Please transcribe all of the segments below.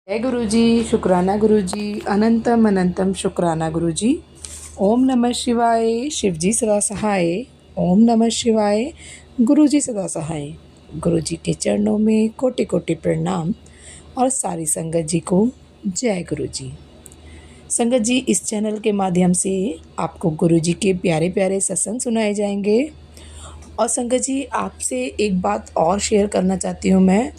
जय गुरु जी, शुक्राना गुरु जी, अनंतम अनंतम शुक्राना गुरु जी। ओम नमः शिवाय, शिव जी सदा सहाय। ओम नमः शिवाय, गुरु जी सदा सहाय। गुरु जी के चरणों में कोटि कोटि प्रणाम और सारी संगत जी को जय गुरु जी। संगत जी, इस चैनल के माध्यम से आपको गुरु जी के प्यारे प्यारे सत्संग सुनाए जाएंगे। और संगत जी, आपसे एक बात और शेयर करना चाहती हूँ मैं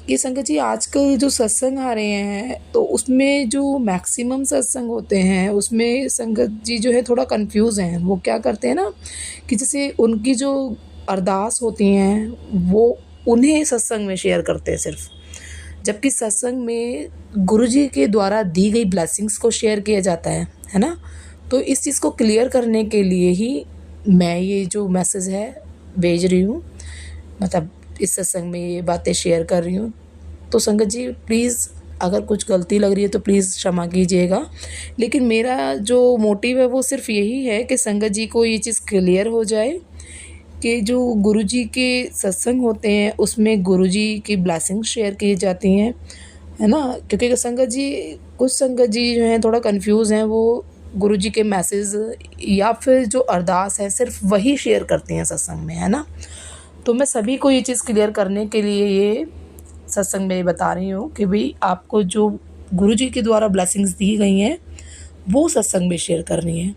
कि संगत जी, आजकल जो सत्संग आ रहे हैं तो उसमें जो मैक्सिमम सत्संग होते हैं उसमें संगत जी जो है थोड़ा कंफ्यूज हैं। वो क्या करते हैं ना कि जैसे उनकी जो अरदास होती हैं वो उन्हें सत्संग में शेयर करते हैं सिर्फ, जबकि सत्संग में गुरु जी के द्वारा दी गई ब्लेसिंग्स को शेयर किया जाता है ना। तो इस चीज़ को क्लियर करने के लिए ही मैं ये जो मैसेज है भेज रही हूँ, मतलब इस सत्संग में ये बातें शेयर कर रही हूँ। तो संगत जी प्लीज़, अगर कुछ गलती लग रही है तो प्लीज़ क्षमा कीजिएगा। लेकिन मेरा जो मोटिव है वो सिर्फ यही है कि संगत जी को ये चीज़ क्लियर हो जाए कि जो गुरुजी के सत्संग होते हैं उसमें गुरुजी की ब्लेसिंग्स शेयर की जाती हैं, है ना। क्योंकि संगत जी, कुछ संगत जी जो हैं थोड़ा कंफ्यूज हैं, वो गुरुजी के मैसेज या फिर जो अरदास है सिर्फ वही शेयर करते हैं सत्संग में, है ना। तो मैं सभी को ये चीज़ क्लियर करने के लिए ये सत्संग में बता रही हूँ कि भाई आपको जो गुरुजी के द्वारा ब्लेसिंग्स दी गई हैं वो सत्संग में शेयर करनी है,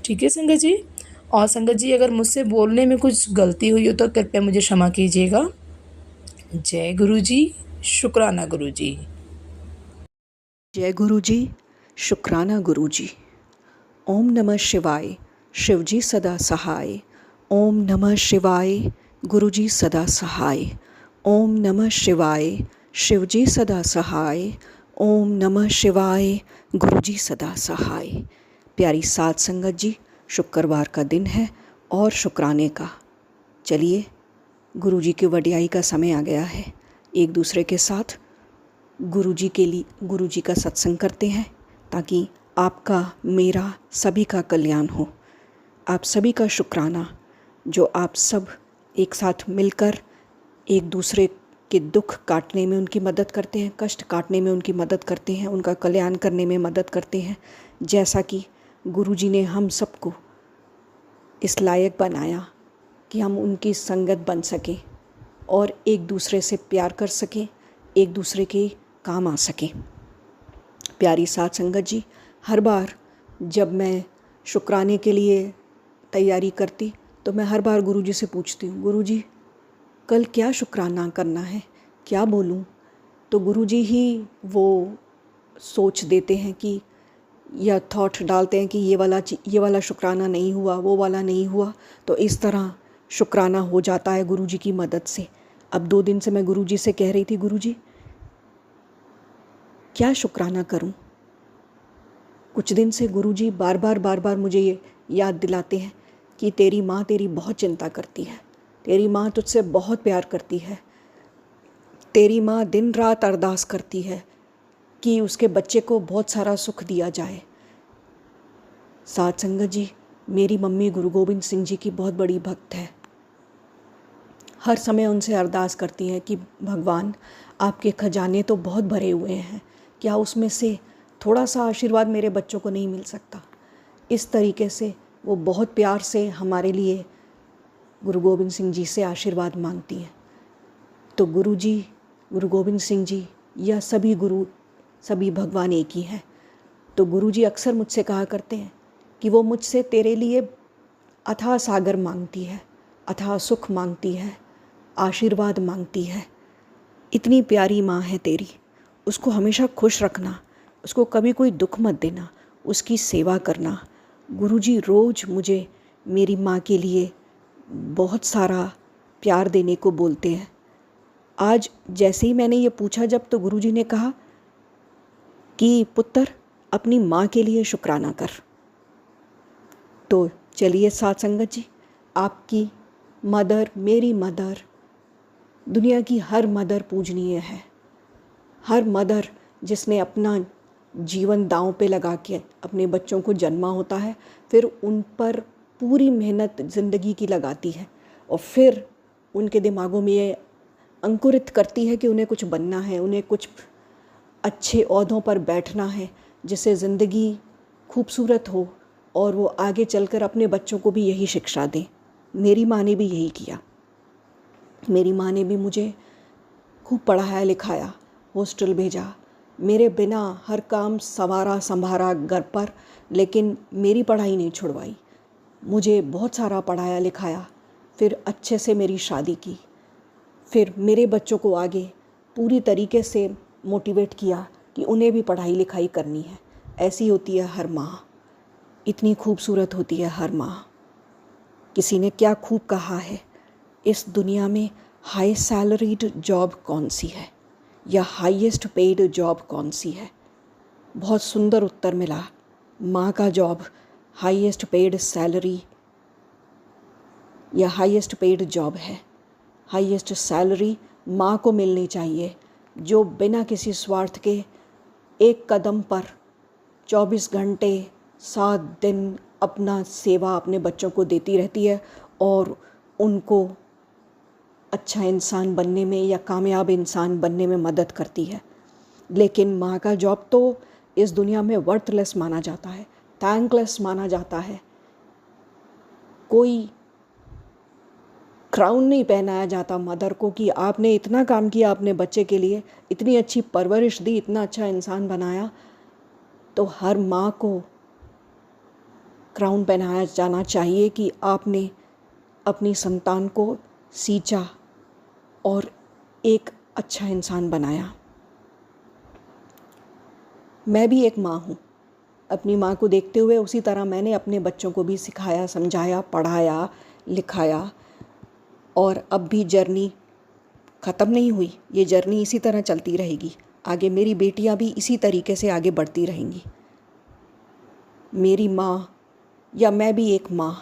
ठीक है संगत जी। और संगत जी, अगर मुझसे बोलने में कुछ गलती हुई हो तो कृपया मुझे क्षमा कीजिएगा। जय गुरु जी, शुक्राना गुरु जी। जय गुरु जी, शुक्राना गुरु जी। ओम नमः शिवाय, शिव जी सदा सहाय। ओम नमः शिवाय, गुरु जी सदा सहाय। ओम नमः शिवाय, शिव जी सदा सहाय। ओम नमः शिवाय, गुरु जी सदा सहाय। प्यारी साध संगत जी, शुक्रवार का दिन है और शुक्राने का। चलिए, गुरु जी की वडियाई का समय आ गया है। एक दूसरे के साथ गुरु जी के लिए गुरु जी का सत्संग करते हैं ताकि आपका, मेरा, सभी का कल्याण हो। आप सभी का शुक्राना, जो आप सब एक साथ मिलकर एक दूसरे के दुख काटने में उनकी मदद करते हैं, कष्ट काटने में उनकी मदद करते हैं, उनका कल्याण करने में मदद करते हैं। जैसा कि गुरु जी ने हम सबको इस लायक बनाया कि हम उनकी संगत बन सकें और एक दूसरे से प्यार कर सकें, एक दूसरे के काम आ सकें। प्यारी साध संगत जी, हर बार जब मैं शुक्राने के लिए तैयारी करती तो मैं हर बार गुरु जी से पूछती हूँ, गुरु जी कल क्या शुक्राना करना है, क्या बोलूँ। तो गुरु जी ही वो सोच देते हैं कि, या थॉट डालते हैं कि ये वाला शुक्राना नहीं हुआ, वो वाला नहीं हुआ। तो इस तरह शुक्राना हो जाता है गुरु जी की मदद से। अब 2 दिन से मैं गुरु जी से कह रही थी, गुरु जी क्या शुक्राना करूं। कुछ दिन से गुरुजी बार बार मुझे ये याद दिलाते हैं कि तेरी माँ तेरी बहुत चिंता करती है, तेरी माँ तुझसे बहुत प्यार करती है, तेरी माँ दिन रात अरदास करती है कि उसके बच्चे को बहुत सारा सुख दिया जाए। साध संगत जी, मेरी मम्मी गुरु गोविंद सिंह जी की बहुत बड़ी भक्त है। हर समय उनसे अरदास करती है कि भगवान, आपके खजाने तो बहुत भरे हुए हैं, क्या उसमें से थोड़ा सा आशीर्वाद मेरे बच्चों को नहीं मिल सकता। इस तरीके से वो बहुत प्यार से हमारे लिए गुरु गोविंद सिंह जी से आशीर्वाद मांगती हैं। तो गुरु जी, गुरु गोविंद सिंह जी या सभी गुरु, सभी भगवान एक ही हैं। तो गुरु जी अक्सर मुझसे कहा करते हैं कि वो मुझसे तेरे लिए अथाह सागर मांगती है, अथाह सुख मांगती है, आशीर्वाद मांगती है। इतनी प्यारी माँ है तेरी, उसको हमेशा खुश रखना, उसको कभी कोई दुख मत देना, उसकी सेवा करना। गुरुजी रोज़ मुझे मेरी माँ के लिए बहुत सारा प्यार देने को बोलते हैं। आज जैसे ही मैंने ये पूछा जब, तो गुरुजी ने कहा कि पुत्र, अपनी माँ के लिए शुक्राना कर। तो चलिए साध संगत जी, आपकी मदर, मेरी मदर, दुनिया की हर मदर पूजनीय है। हर मदर जिसने अपना जीवन दांव पे लगा के अपने बच्चों को जन्मा होता है, फिर उन पर पूरी मेहनत ज़िंदगी की लगाती है और फिर उनके दिमागों में ये अंकुरित करती है कि उन्हें कुछ बनना है, उन्हें कुछ अच्छे ओहदों पर बैठना है, जिससे ज़िंदगी खूबसूरत हो और वो आगे चलकर अपने बच्चों को भी यही शिक्षा दें। मेरी माँ ने भी यही किया। मेरी माँ ने भी मुझे खूब पढ़ाया लिखाया, हॉस्टल भेजा, मेरे बिना हर काम संवारा संभारा घर पर, लेकिन मेरी पढ़ाई नहीं छुड़वाई। मुझे बहुत सारा पढ़ाया लिखाया, फिर अच्छे से मेरी शादी की, फिर मेरे बच्चों को आगे पूरी तरीके से मोटिवेट किया कि उन्हें भी पढ़ाई लिखाई करनी है। ऐसी होती है हर माँ, इतनी खूबसूरत होती है हर माँ। किसी ने क्या खूब कहा है, इस दुनिया में हाई सैलरीड जॉब कौन सी है या हाईएस्ट पेड जॉब कौन सी है? बहुत सुंदर उत्तर मिला, माँ का जॉब हाईएस्ट पेड सैलरी या हाईएस्ट पेड जॉब है। हाईएस्ट सैलरी माँ को मिलनी चाहिए, जो बिना किसी स्वार्थ के एक कदम पर 24 घंटे 7 दिन अपना सेवा अपने बच्चों को देती रहती है और उनको अच्छा इंसान बनने में या कामयाब इंसान बनने में मदद करती है। लेकिन माँ का जॉब तो इस दुनिया में वर्थलेस माना जाता है, थैंकलेस माना जाता है। कोई क्राउन नहीं पहनाया जाता मदर को कि आपने इतना काम किया अपने बच्चे के लिए, इतनी अच्छी परवरिश दी, इतना अच्छा इंसान बनाया। तो हर माँ को क्राउन पहनाया जाना चाहिए कि आपने अपनी संतान को सींचा और एक अच्छा इंसान बनाया। मैं भी एक माँ हूँ। अपनी माँ को देखते हुए उसी तरह मैंने अपने बच्चों को भी सिखाया, समझाया, पढ़ाया, लिखाया। और अब भी जर्नी ख़त्म नहीं हुई, ये जर्नी इसी तरह चलती रहेगी। आगे मेरी बेटियाँ भी इसी तरीके से आगे बढ़ती रहेंगी। मेरी माँ या मैं भी एक माँ,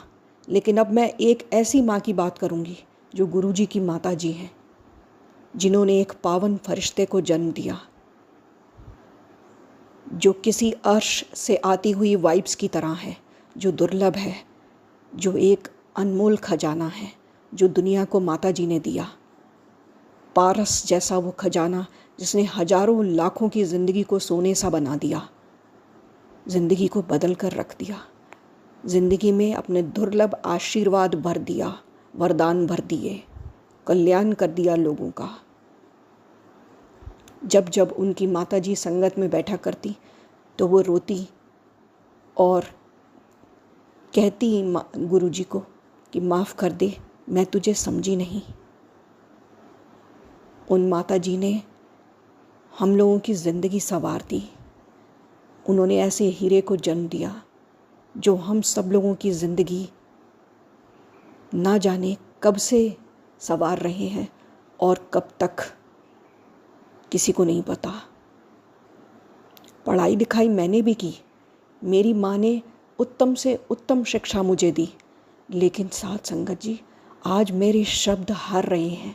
लेकिन अब मैं एक ऐसी माँ की बात करूँगी जो गुरुजी की माता जी हैं, जिन्होंने एक पावन फरिश्ते को जन्म दिया, जो किसी अर्श से आती हुई वाइब्स की तरह है, जो दुर्लभ है, जो एक अनमोल खजाना है, जो दुनिया को माता जी ने दिया। पारस जैसा वो खजाना जिसने हजारों लाखों की ज़िंदगी को सोने सा बना दिया, ज़िंदगी को बदल कर रख दिया, ज़िंदगी में अपने दुर्लभ आशीर्वाद भर दिया, वरदान भर दिए, कल्याण कर दिया लोगों का। जब जब उनकी माताजी संगत में बैठा करती तो वो रोती और कहती गुरुजी को कि माफ़ कर दे, मैं तुझे समझी नहीं। उन माताजी ने हम लोगों की ज़िंदगी संवार दी। उन्होंने ऐसे हीरे को जन्म दिया जो हम सब लोगों की ज़िंदगी ना जाने कब से संवार रहे हैं और कब तक, किसी को नहीं पता। पढ़ाई लिखाई मैंने भी की, मेरी माँ ने उत्तम से उत्तम शिक्षा मुझे दी, लेकिन साथ संगत जी आज मेरे शब्द हार रहे हैं।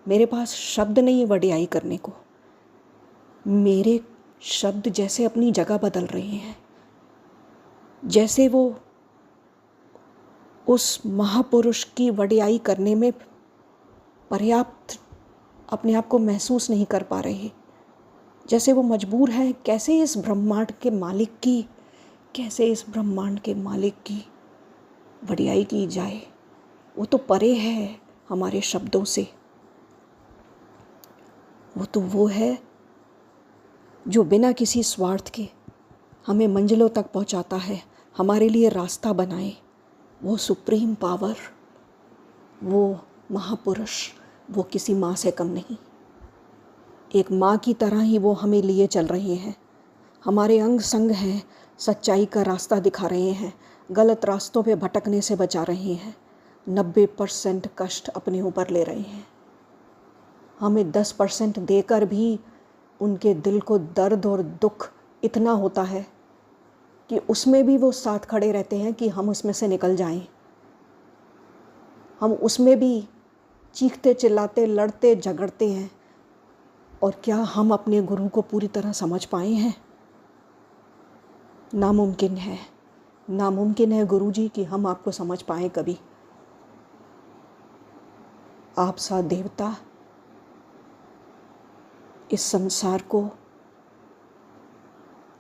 मेरे पास शब्द नहीं है वडियाई करने को। मेरे शब्द जैसे अपनी जगह बदल रहे हैं, जैसे वो उस महापुरुष की वडियाई करने में पर्याप्त अपने आप को महसूस नहीं कर पा रहे, जैसे वो मजबूर है। कैसे इस ब्रह्मांड के मालिक की वडियाई की जाए? वो तो परे है हमारे शब्दों से। वो तो वो है जो बिना किसी स्वार्थ के हमें मंजिलों तक पहुंचाता है, हमारे लिए रास्ता बनाए। वो सुप्रीम पावर, वो महापुरुष, वो किसी माँ से कम नहीं। एक माँ की तरह ही वो हमें लिए चल रहे हैं, हमारे अंग संग हैं, सच्चाई का रास्ता दिखा रहे हैं, गलत रास्तों पे भटकने से बचा रहे हैं, 90% कष्ट अपने ऊपर ले रहे हैं। हमें 10% देकर भी उनके दिल को दर्द और दुख इतना होता है कि उसमें भी वो साथ खड़े रहते हैं कि हम उसमें से निकल जाएं। हम उसमें भी चीखते चिल्लाते लड़ते झगड़ते हैं। और क्या हम अपने गुरु को पूरी तरह समझ पाए हैं? नामुमकिन है गुरुजी कि हम आपको समझ पाएं कभी। आप सा देवता इस संसार को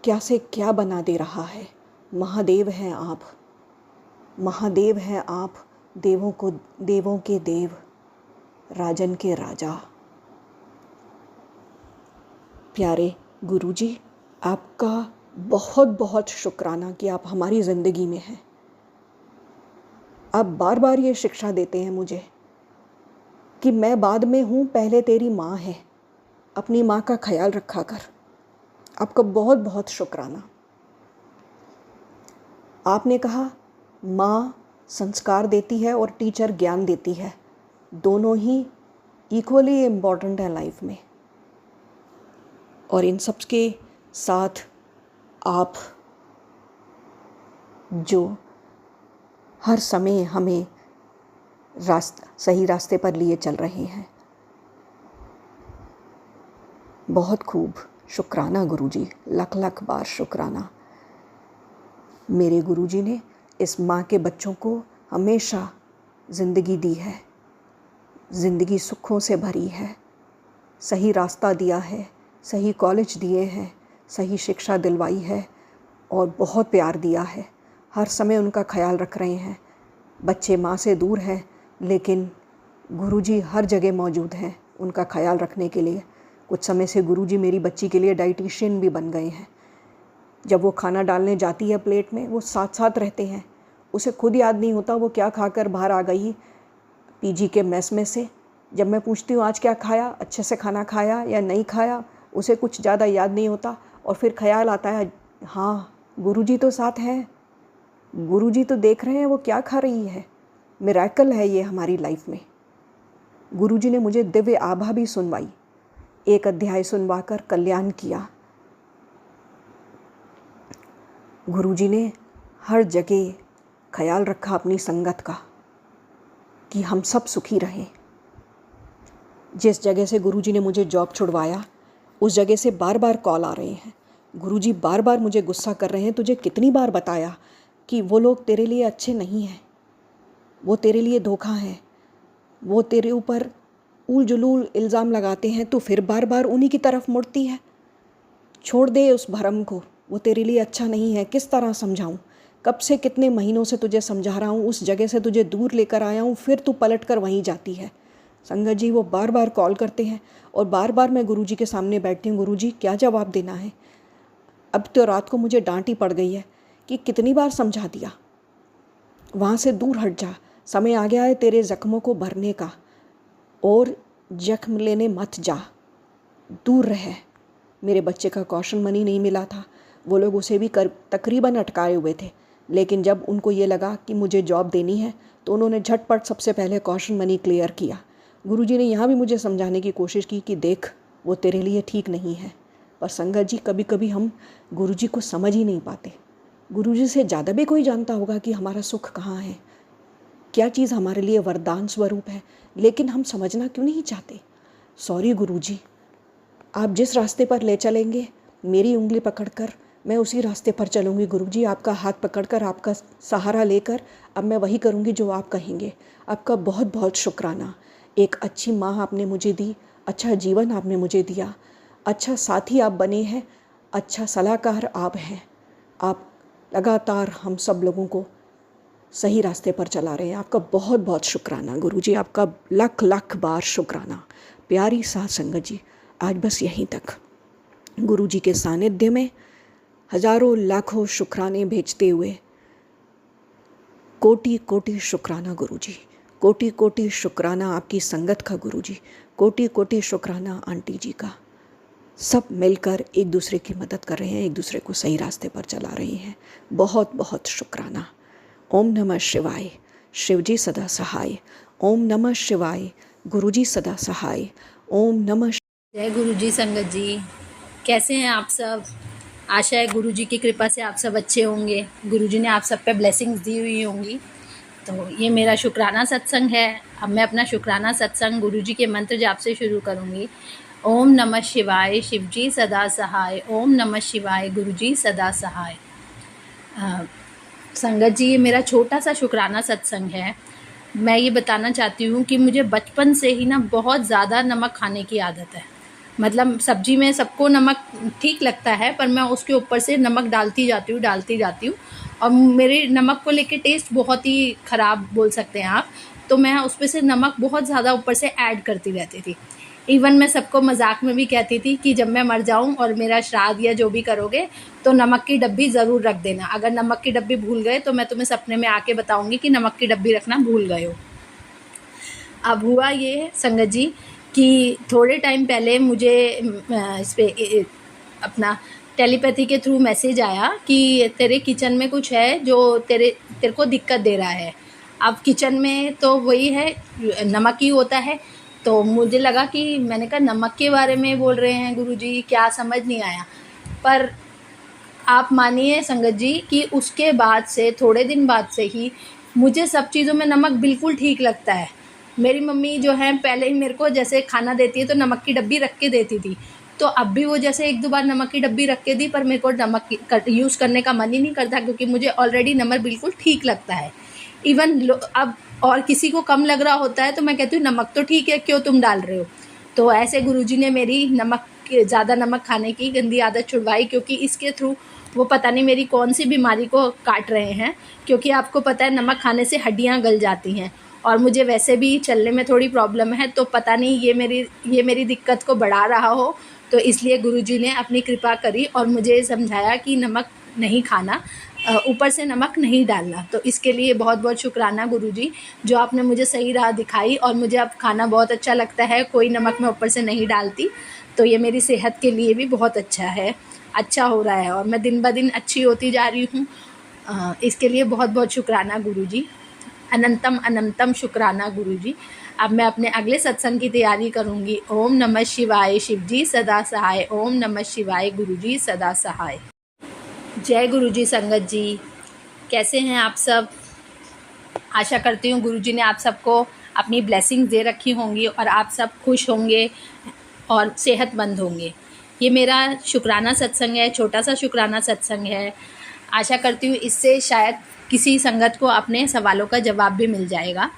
क्या से क्या बना दे रहा है। महादेव हैं आप, महादेव हैं आप, देवों के देव, राजन के राजा। प्यारे गुरुजी, आपका बहुत बहुत शुक्राना कि आप हमारी ज़िंदगी में हैं। आप बार बार ये शिक्षा देते हैं मुझे कि मैं बाद में हूँ, पहले तेरी माँ है, अपनी माँ का ख्याल रखा कर। आपका बहुत बहुत शुक्राना। आपने कहा माँ संस्कार देती है और टीचर ज्ञान देती है, दोनों ही इक्वली इम्पॉर्टेंट है लाइफ में। और इन सब के साथ आप जो हर समय हमें सही रास्ते पर लिए चल रहे हैं, बहुत खूब शुक्राना गुरुजी, लख लख बार शुक्राना। मेरे गुरुजी ने इस माँ के बच्चों को हमेशा ज़िंदगी दी है, ज़िंदगी सुखों से भरी है, सही रास्ता दिया है, सही कॉलेज दिए हैं, सही शिक्षा दिलवाई है और बहुत प्यार दिया है। हर समय उनका ख्याल रख रहे हैं। बच्चे माँ से दूर हैं, लेकिन गुरुजी हर जगह मौजूद हैं उनका ख्याल रखने के लिए। कुछ समय से गुरुजी मेरी बच्ची के लिए डाइटिशियन भी बन गए हैं। जब वो खाना डालने जाती है प्लेट में, वो साथ साथ रहते हैं। उसे खुद याद नहीं होता वो क्या खाकर बाहर आ गई पीजी के मेस में से। जब मैं पूछती हूँ आज क्या खाया, अच्छे से खाना खाया या नहीं खाया, उसे कुछ ज़्यादा याद नहीं होता। और फिर ख्याल आता है, हाँ गुरुजी तो साथ हैं, गुरुजी तो देख रहे हैं वो क्या खा रही है। मिरेकल है ये हमारी लाइफ में। गुरुजी ने मुझे दिव्य आभा भी सुनवाई, एक अध्याय सुनवाकर कल्याण किया। गुरुजी ने हर जगह ख्याल रखा अपनी संगत का कि हम सब सुखी रहें। जिस जगह से गुरुजी ने मुझे जॉब छुड़वाया, उस जगह से बार बार कॉल आ रहे हैं। गुरुजी बार बार मुझे गुस्सा कर रहे हैं, तुझे कितनी बार बताया कि वो लोग तेरे लिए अच्छे नहीं हैं, वो तेरे लिए धोखा है, वो तेरे ऊपर उल जुलूल इल्ज़ाम लगाते हैं, तो फिर बार बार उन्हीं की तरफ मुड़ती है। छोड़ दे उस भरम को, वो तेरे लिए अच्छा नहीं है। किस तरह समझाऊं? कब से कितने महीनों से तुझे समझा रहा हूँ, उस जगह से तुझे दूर लेकर आया हूँ, फिर तू पलट कर वहीं जाती है। संगत जी वो बार बार कॉल करते हैं और बार बार मैं गुरुजी के सामने बैठती हूँ, गुरुजी क्या जवाब देना है। अब तो रात को मुझे डांट ही पड़ गई है कि कितनी बार समझा दिया, वहाँ से दूर हट जा, समय आ गया है तेरे ज़ख्मों को भरने का, और जख्म लेने मत जा, दूर रह। मेरे बच्चे का कॉशन मनी नहीं मिला था, वो लोग उसे भी तकरीबन अटकाए हुए थे, लेकिन जब उनको ये लगा कि मुझे जॉब देनी है तो उन्होंने झटपट सबसे पहले कॉशन मनी क्लियर किया। गुरुजी ने यहाँ भी मुझे समझाने की कोशिश की कि देख वो तेरे लिए ठीक नहीं है, पर संगत जी कभी कभी हम गुरुजी को समझ ही नहीं पाते। गुरुजी से ज़्यादा भी कोई जानता होगा कि हमारा सुख कहाँ है, क्या चीज़ हमारे लिए वरदान स्वरूप है, लेकिन हम समझना क्यों नहीं चाहते। सॉरी गुरुजी, आप जिस रास्ते पर ले चलेंगे मेरी उंगली पकड़कर मैं उसी रास्ते पर चलूँगी। गुरुजी आपका हाथ पकड़कर, आपका सहारा लेकर अब मैं वही करूँगी जो आप कहेंगे। आपका बहुत बहुत शुक्राना। एक अच्छी माँ आपने मुझे दी, अच्छा जीवन आपने मुझे दिया, अच्छा साथी आप बने हैं, अच्छा सलाहकार आप हैं। आप लगातार हम सब लोगों को सही रास्ते पर चला रहे हैं। आपका बहुत बहुत शुक्राना गुरुजी, आपका लख लख बार शुक्राना। प्यारी साथ संगत जी, आज बस यहीं तक। गुरुजी के सानिध्य में हजारों लाखों शुक्राने भेजते हुए कोटि कोटि शुक्राना गुरुजी, कोटि कोटि शुक्राना आपकी संगत का गुरुजी, कोटि कोटि शुक्राना आंटी जी का। सब मिलकर एक दूसरे की मदद कर रहे हैं, एक दूसरे को सही रास्ते पर चला रहे हैं। बहुत बहुत शुक्राना। ओम नमः शिवाय, शिवजी सदा सहाय। ओम नमः शिवाय, गुरुजी सदा सहाय। ओम नमः। जय गुरुजी। संगत जी कैसे हैं आप सब? आशा है गुरुजी की कृपा से आप सब अच्छे होंगे, गुरुजी ने आप सब पे ब्लेसिंग्स दी हुई होंगी। तो ये मेरा शुक्राना सत्संग है। अब मैं अपना शुक्राना सत्संग गुरुजी के मंत्र जाप से शुरू करूँगी। ओम नमः शिवाय, शिवजी सदा सहाय। ओम नमः शिवाय, गुरुजी सदा सहाय। संगत जी ये मेरा छोटा सा शुक्राना सत्संग है। मैं ये बताना चाहती हूँ कि मुझे बचपन से ही ना बहुत ज़्यादा नमक खाने की आदत है। मतलब सब्जी में सबको नमक ठीक लगता है, पर मैं उसके ऊपर से नमक डालती जाती हूँ और मेरे नमक को लेके टेस्ट बहुत ही ख़राब बोल सकते हैं आप। तो मैं उस पे से नमक बहुत ज़्यादा ऊपर से ऐड करती रहती थी। इवन मैं सबको मजाक में भी कहती थी कि जब मैं मर जाऊं और मेरा श्राद्ध या जो भी करोगे तो नमक की डब्बी ज़रूर रख देना। अगर नमक की डब्बी भूल गए तो मैं तुम्हें सपने में आके बताऊंगी कि नमक की डब्बी रखना भूल गए हो। अब हुआ ये संगत जी कि थोड़े टाइम पहले मुझे इस पे अपना टेलीपैथी के थ्रू मैसेज आया कि तेरे किचन में कुछ है जो तेरे को दिक्कत दे रहा है। अब किचन में तो वही है, नमक ही होता है। तो मुझे लगा कि मैंने कहा नमक के बारे में बोल रहे हैं गुरुजी, क्या समझ नहीं आया। पर आप मानिए संगत जी कि उसके बाद से थोड़े दिन बाद से ही मुझे सब चीज़ों में नमक बिल्कुल ठीक लगता है। मेरी मम्मी जो है पहले ही मेरे को जैसे खाना देती है तो नमक की डब्बी रख के देती थी, तो अब भी वो जैसे एक दो बार नमक की डब्बी रख के दी, पर मेरे को नमक यूज़ करने का मन ही नहीं करता क्योंकि मुझे ऑलरेडी नमक बिल्कुल ठीक लगता है। इवन अब और किसी को कम लग रहा होता है तो मैं कहती हूँ नमक तो ठीक है, क्यों तुम डाल रहे हो। तो ऐसे गुरुजी ने मेरी ज़्यादा नमक खाने की गंदी आदत छुड़वाई, क्योंकि इसके थ्रू वो पता नहीं मेरी कौन सी बीमारी को काट रहे हैं। क्योंकि आपको पता है नमक खाने से हड्डियां गल जाती हैं और मुझे वैसे भी चलने में थोड़ी प्रॉब्लम है, तो पता नहीं ये मेरी दिक्कत को बढ़ा रहा हो। तो इसलिए गुरुजी ने अपनी कृपा करी और मुझे समझाया कि नमक नहीं खाना, ऊपर से नमक नहीं डालना। तो इसके लिए बहुत बहुत शुक्राना गुरुजी, जो आपने मुझे सही राह दिखाई और मुझे अब खाना बहुत अच्छा लगता है, कोई नमक मैं ऊपर से नहीं डालती। तो ये मेरी सेहत के लिए भी बहुत अच्छा हो रहा है और मैं दिन ब दिन अच्छी होती जा रही हूँ। इसके लिए बहुत बहुत शुक्राना गुरुजी, अनंतम अनंतम शुक्राना गुरुजी। अब मैं अपने अगले सत्संग की तैयारी करूँगी। ओम नमः शिवाय, शिवजी सदा सहाय। ओम नमः शिवाय, गुरुजी सदा सहाय। जय गुरुजी संगत जी, कैसे हैं आप सब। आशा करती हूँ गुरुजी ने आप सबको अपनी ब्लेसिंग्स दे रखी होंगी और आप सब खुश होंगे और सेहतमंद होंगे। ये मेरा शुक्राना सत्संग है, छोटा सा शुक्राना सत्संग है। आशा करती हूँ इससे शायद किसी संगत को अपने सवालों का जवाब भी मिल जाएगा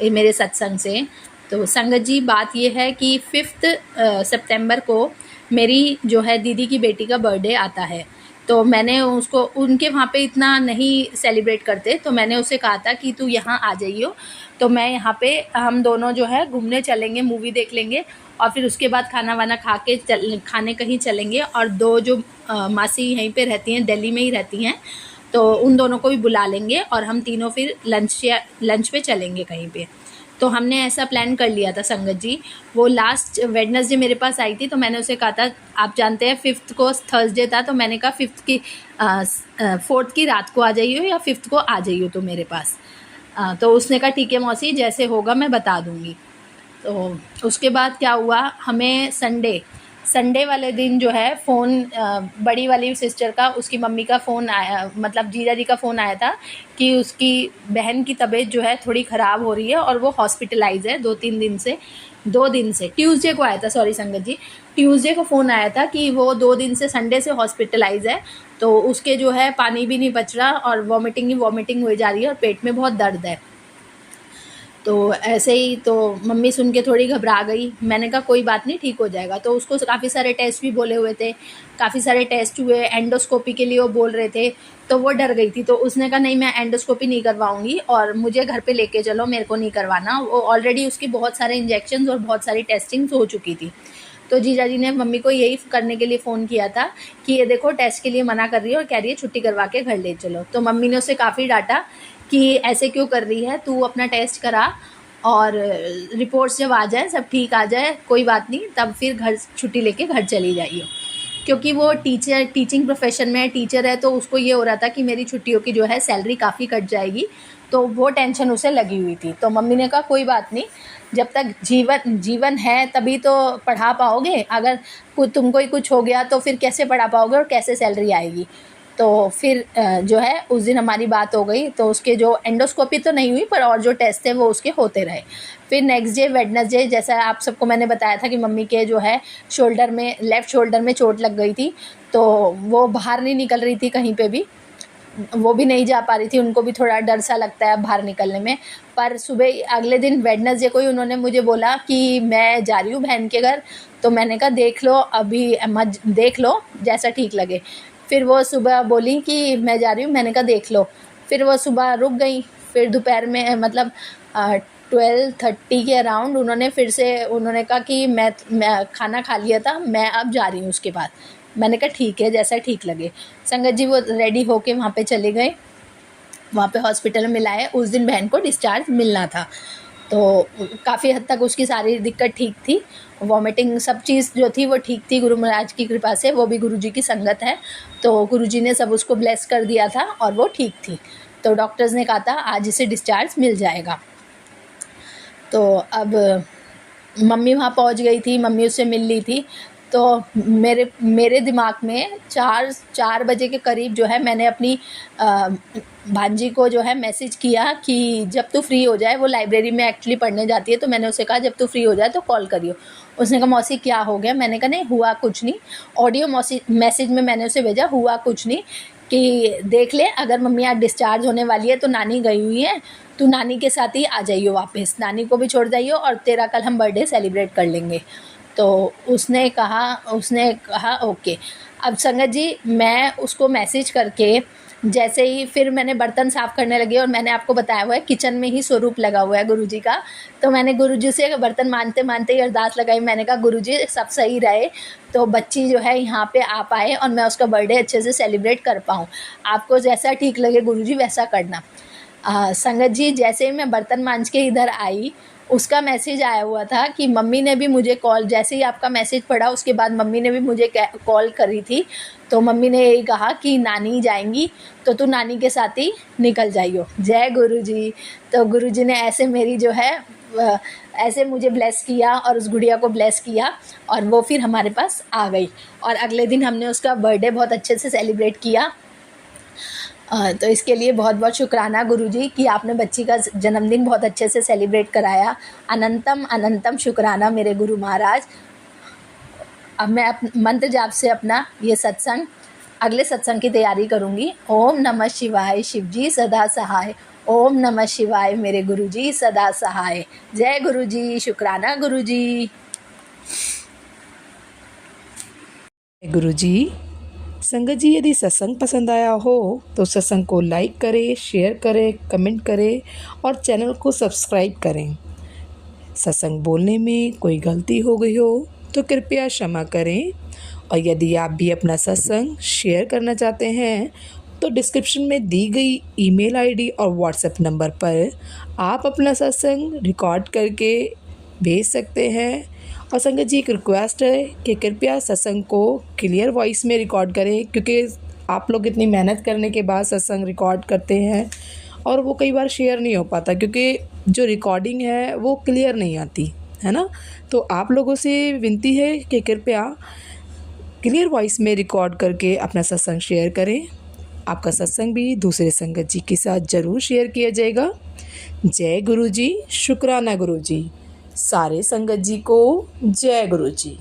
मेरे सत्संग से। तो संगत जी, बात ये है कि 5 सितंबर को मेरी जो है दीदी की बेटी का बर्थडे आता है। तो मैंने उसको, उनके वहाँ पे इतना नहीं सेलिब्रेट करते, तो मैंने उसे कहा था कि तू यहाँ आ जाइयो, तो मैं यहाँ पे हम दोनों जो है घूमने चलेंगे, मूवी देख लेंगे और फिर उसके बाद खाना वाना खाने कहीं चलेंगे। और दो जो मासी यहीं पे रहती हैं, दिल्ली में ही रहती हैं, तो उन दोनों को भी बुला लेंगे और हम तीनों फिर लंच पे चलेंगे कहीं पे। तो हमने ऐसा प्लान कर लिया था संगत जी। वो लास्ट वेडनेसडे मेरे पास आई थी, तो मैंने उसे कहा था, आप जानते हैं 5 को थर्सडे था, तो मैंने कहा 4th की रात को आ जाइयो या 5 को आ जाइयो तो मेरे पास। तो उसने कहा ठीक है मौसी, जैसे होगा मैं बता दूँगी। तो उसके बाद क्या हुआ, हमें संडे वाले दिन जो है फ़ोन, बड़ी वाली सिस्टर का, उसकी मम्मी का फ़ोन आया, मतलब जीजा जी का फ़ोन आया था कि उसकी बहन की तबीयत जो है थोड़ी ख़राब हो रही है और वो हॉस्पिटलाइज है 2 दिन से। ट्यूसडे को आया था, सॉरी संगत जी, ट्यूसडे को फ़ोन आया था कि वो 2 दिन से, संडे से हॉस्पिटलाइज है। तो उसके जो है पानी भी नहीं पच रहा और वॉमिटिंग हो जा रही है और पेट में बहुत दर्द है। तो ऐसे ही तो मम्मी सुन के थोड़ी घबरा गई। मैंने कहा कोई बात नहीं, ठीक हो जाएगा। तो उसको काफ़ी सारे टेस्ट भी बोले हुए थे, काफ़ी सारे टेस्ट हुए, एंडोस्कोपी के लिए वो बोल रहे थे, तो वो डर गई थी। तो उसने कहा नहीं, मैं एंडोस्कोपी नहीं करवाऊंगी और मुझे घर पे लेके चलो, मेरे को नहीं करवाना। वो ऑलरेडी उसकी बहुत सारे इंजेक्शन्स और बहुत सारी टेस्टिंग्स हो चुकी थी। तो जीजा जी ने मम्मी को यही करने के लिए फ़ोन किया था कि ये देखो टेस्ट के लिए मना कर रही है और कह रही है छुट्टी करवा के घर ले चलो। तो मम्मी ने उसे काफ़ी डांटा कि ऐसे क्यों कर रही है, तू अपना टेस्ट करा और रिपोर्ट्स जब आ जाए, सब ठीक आ जाए, कोई बात नहीं, तब फिर घर छुट्टी लेके घर चली जाइए। क्योंकि वो टीचिंग प्रोफेशन में टीचर है, तो उसको ये हो रहा था कि मेरी छुट्टियों की जो है सैलरी काफ़ी कट जाएगी, तो वो टेंशन उसे लगी हुई थी। तो मम्मी ने कहा कोई बात नहीं, जब तक जीवन है तभी तो पढ़ा पाओगे, अगर तुमको ही कुछ हो गया तो फिर कैसे पढ़ा पाओगे और कैसे सैलरी आएगी। तो फिर जो है उस दिन हमारी बात हो गई। तो उसके जो एंडोस्कोपी तो नहीं हुई, पर और जो टेस्ट थे वो उसके होते रहे। फिर नेक्स्ट डे वेडनेसडे, जैसा आप सबको मैंने बताया था कि मम्मी के जो है लेफ़्ट शोल्डर में चोट लग गई थी, तो वो बाहर नहीं निकल रही थी कहीं पे भी, वो भी नहीं जा पा रही थी। उनको भी थोड़ा डर सा लगता है बाहर निकलने में। पर सुबह अगले दिन वेडनेसडे को ही उन्होंने मुझे बोला कि मैं जा रही हूँ बहन के घर, तो मैंने कहा देख लो, अभी मत देख लो, जैसा ठीक लगे। फिर वो सुबह बोली कि मैं जा रही हूँ, मैंने कहा देख लो। फिर वो सुबह रुक गई। फिर दोपहर में मतलब 12:30 के अराउंड उन्होंने कहा कि मैं खाना खा लिया था, मैं अब जा रही हूँ उसके बाद। मैंने कहा ठीक है, जैसा ठीक लगे। संगत जी वो रेडी होके वहाँ पे चले गए, वहाँ पे हॉस्पिटल में मिलाए। उस दिन बहन को डिस्चार्ज मिलना था, तो काफ़ी हद तक उसकी सारी दिक्कत ठीक थी, वॉमिटिंग सब चीज़ जो थी वो ठीक थी गुरु महाराज की कृपा से। वो भी गुरुजी की संगत है, तो गुरुजी ने सब उसको ब्लेस कर दिया था और वो ठीक थी। तो डॉक्टर्स ने कहा था आज इसे डिस्चार्ज मिल जाएगा। तो अब मम्मी वहाँ पहुँच गई थी, मम्मी उससे मिल ली थी। तो मेरे दिमाग में 4 बजे के करीब जो है मैंने अपनी भांजी को जो है मैसेज किया कि जब तू फ्री हो जाए, वो लाइब्रेरी में एक्चुअली पढ़ने जाती है, तो मैंने उसे कहा जब तू फ्री हो जाए तो कॉल करियो। उसने कहा मौसी क्या हो गया? मैंने कहा नहीं हुआ कुछ नहीं। ऑडियो मैसेज में मैंने उसे भेजा हुआ कुछ नहीं, कि देख ले अगर मम्मी आज डिस्चार्ज होने वाली है तो नानी गई हुई है, तू नानी के साथ ही आ जाइयो वापस, नानी को भी छोड़ जाइयो और तेरा कल हम बर्थडे सेलिब्रेट कर लेंगे। तो उसने कहा ओके। अब संगत जी मैं उसको मैसेज करके जैसे ही फिर मैंने बर्तन साफ़ करने लगी, और मैंने आपको बताया हुआ है किचन में ही स्वरूप लगा हुआ है गुरुजी का। तो मैंने गुरुजी से बर्तन मांजते मांजते ही अरदास लगाई। मैंने कहा गुरुजी सब सही रहे, तो बच्ची जो है यहाँ पे आ पाए और मैं उसका बर्थडे अच्छे से सेलिब्रेट कर पाऊँ। आपको जैसा ठीक लगे गुरुजी वैसा करना। संगत जी जैसे ही मैं बर्तन मांज के इधर आई, उसका मैसेज आया हुआ था कि मम्मी ने भी मुझे कॉल, जैसे ही आपका मैसेज पढ़ा उसके बाद मम्मी ने भी मुझे कॉल करी थी। तो मम्मी ने यही कहा कि नानी जाएंगी तो तू नानी के साथ ही निकल जाइयो। जय गुरुजी। तो गुरुजी ने ऐसे मेरी जो है ऐसे मुझे ब्लेस किया और उस गुड़िया को ब्लेस किया, और वो फिर हमारे पास आ गई। और अगले दिन हमने उसका बर्थडे बहुत अच्छे से सेलिब्रेट किया। तो इसके लिए बहुत बहुत शुक्राना गुरुजी कि आपने बच्ची का जन्मदिन बहुत अच्छे से सेलिब्रेट कराया। अनंतम अनंतम शुक्राना मेरे गुरु महाराज। अब मैं मंत्र जाप से अपना ये सत्संग, अगले सत्संग की तैयारी करूँगी। ओम नमः शिवाय, शिवजी सदा सहाय। ओम नमः शिवाय मेरे गुरुजी सदा सहाय। जय गुरुजी, शुक्राना गुरुजी। गुरुजी। संगत जी यदि सत्संग पसंद आया हो तो सत्संग को लाइक करें, शेयर करें, कमेंट करें और चैनल को सब्सक्राइब करें। सत्संग बोलने में कोई गलती हो गई हो तो कृपया क्षमा करें। और यदि आप भी अपना सत्संग शेयर करना चाहते हैं तो डिस्क्रिप्शन में दी गई ईमेल आईडी और व्हाट्सएप नंबर पर आप अपना सत्संग रिकॉर्ड करके भेज सकते हैं। और संगत जी एक रिक्वेस्ट है कि कृपया सत्संग को क्लियर वॉइस में रिकॉर्ड करें, क्योंकि आप लोग इतनी मेहनत करने के बाद सत्संग रिकॉर्ड करते हैं और वो कई बार शेयर नहीं हो पाता, क्योंकि जो रिकॉर्डिंग है वो क्लियर नहीं आती है ना। तो आप लोगों से विनती है कि कृपया क्लियर वॉइस में रिकॉर्ड करके अपना सत्संग शेयर करें। आपका सत्संग भी दूसरे संगत जी के साथ ज़रूर शेयर किया जाएगा। जय गुरु जी, शुक्राना गुरु जी। सारे संगत जी को जय गुरु जी।